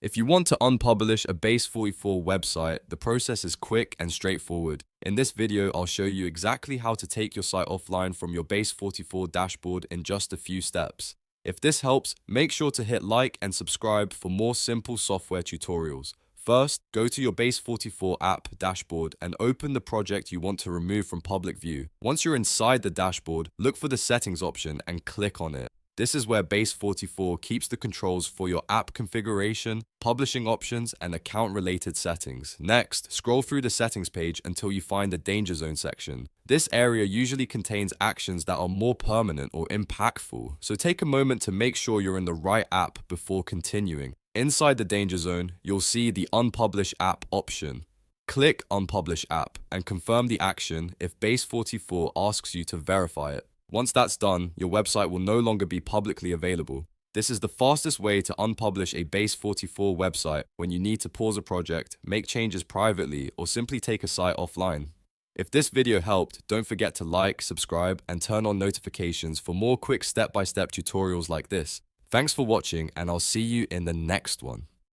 If you want to unpublish a Base44 website, the process is quick and straightforward. In this video, I'll show you exactly how to take your site offline from your Base44 dashboard in just a few steps. If this helps, make sure to hit like and subscribe for more simple software tutorials. First, go to your Base44 app dashboard and open the project you want to remove from public view. Once you're inside the dashboard, look for the settings option and click on it. This is where Base44 keeps the controls for your app configuration, publishing options, and account-related settings. Next, scroll through the settings page until you find the danger zone section. This area usually contains actions that are more permanent or impactful, so take a moment to make sure you're in the right app before continuing. Inside the danger zone, you'll see the Unpublish App option. Click Unpublish App and confirm the action if Base44 asks you to verify it. Once that's done, your website will no longer be publicly available. This is the fastest way to unpublish a Base44 website when you need to pause a project, make changes privately, or simply take a site offline. If this video helped, don't forget to like, subscribe, and turn on notifications for more quick step-by-step tutorials like this. Thanks for watching, and I'll see you in the next one.